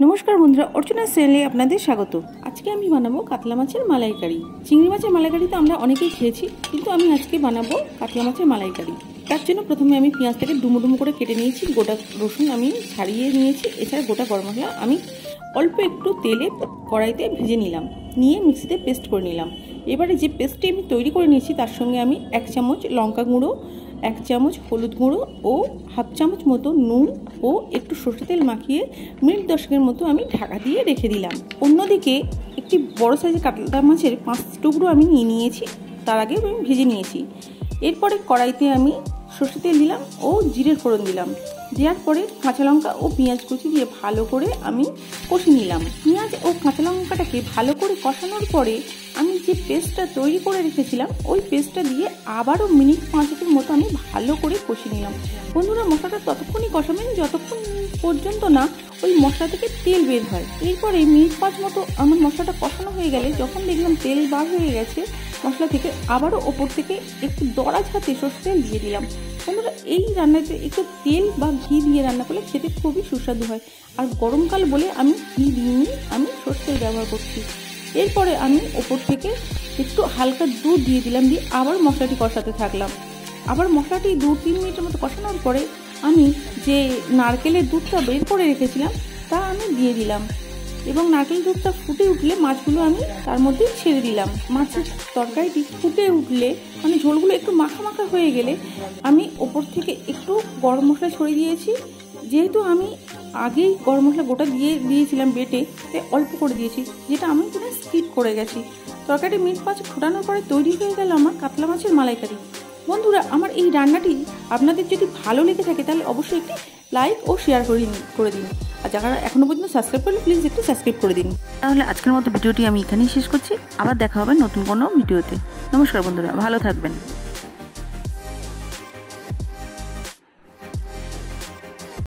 नमस्कार बंधुरा अर्चना चैनेले आपनादेर स्वागत। आज के आमी बानाबो कातला माछेर मालाइकारी। चिंगड़ी माछेर मालाइकारी तो आमरा अनेकेई खेयेछि, किन्तु आमी आजके बानाबो कातला माछेर मालाइकारी। तार जोन्नो प्रथमे आमी पेंयाजटाके डुमो डुमो करे केटे नियेछि, गोटा रसुन आमी छाड़िये नियेछि, एछाड़ा गोटा गरम मसला आमी अल्प एकटु तेले कड़ाइते भेजे निलाम, निये मिक्सिते पेस्ट करे निलाम। एबारे जे पेस्टटी आमी तैरी करे नियेछि तार संगे आमी 1 चामच लंका गुঁড়ো, 1 चामच हलुद गुঁড়ো और हाफ चामच मतो नुन और एकटु सरषे तेल माखिए मिनिट 10 मतो आमी ढाका दिए रेखे दिलाम। अन्यदिके एकटी बड़ साइजेर कातला माछेर 5 टुकरो आमी निये नियेछि, तार आगे आमी भेजे नियेछि। एरपरे कड़ाइते आमी सरषे तेल दिलाम और जिरेर फोड़न दिलाम, देওয়ার পরে কাঁচা লঙ্কা ও পেঁয়াজ কুচি দিয়ে ভালো করে আমি কষিয়ে নিলাম। পেঁয়াজ ও কাঁচা লঙ্কাটাকে ভালো করে কষানোর পরে আমি যে পেস্টটা তৈরি করে রেখেছিলাম ওই পেস্টটা দিয়ে আবারও মিনিট 5 মতো আমি ভালো করে কষিয়ে নিলাম। বন্ধুরা, মশলাটা ততক্ষণই কষাবেন যতক্ষণ পর্যন্ত না ওই মশলা থেকে তেল বের হয়। এরপরে মিনিট 5 মতো আমার মশলাটা কষানো হয়ে গেলে যখন দেখলাম তেল বার হয়ে গেছে মশলা থেকে, আবারও ওপর থেকে একটু দড়া ঝাঁতে সরষের তেল দিয়ে দিলাম। বন্ধুরা, এই রান্নাতে একটু তেল বা ঘি দিয়ে রান্না করলে খেতে খুবই সুস্বাদু হয়। আর গরমকাল বলে আমি ঘি দিইনি, আমি সরষের তেল ব্যবহার করছি। এরপরে আমি ওপর থেকে একটু হালকা দুধ দিয়ে দিলাম, দিয়ে আবার মশলাটি কষাতে থাকলাম। আবার মশলাটি 2-3 মিনিটের মতো কষানোর পরে আমি যে নারকেলের দুধটা বের করে রেখেছিলাম তা আমি দিয়ে দিলাম এবং নারকেল দুধটা ফুটে উঠলে মাছগুলো আমি তার মধ্যে ছেড়ে দিলাম। মাছের তরকারিটি ফুটে উঠলে মানে ঝোলগুলো একটু মাখা মাখা হয়ে গেলে আমি ওপর থেকে একটু গরম মশলা ছড়িয়ে দিয়েছি। যেহেতু আমি আগেই গরম মশলা গোটা দিয়েছিলাম বেটে, তাই অল্প করে দিয়েছি, যেটা আমি পুরো স্কিপ করে গেছি। তরকারিটি মিনিট 5 ফোটানোর পরে তৈরি হয়ে গেল আমার কাতলা মাছের মালাইকারি। বন্ধুরা, আমার এই রান্নাটি আপনাদের যদি ভালো লেগে থাকে তাহলে অবশ্যই একটি লাইক ও শেয়ার করে দিন। আর যারা এখনো পর্যন্ত সাবস্ক্রাইব করলে প্লিজ একটু সাবস্ক্রাইব করে দিন। তাহলে আজকের মতো ভিডিওটি আমি এখানেই শেষ করছি। আবার দেখা হবে নতুন কোনো ভিডিওতে। নমস্কার বন্ধুরা, ভালো থাকবেন।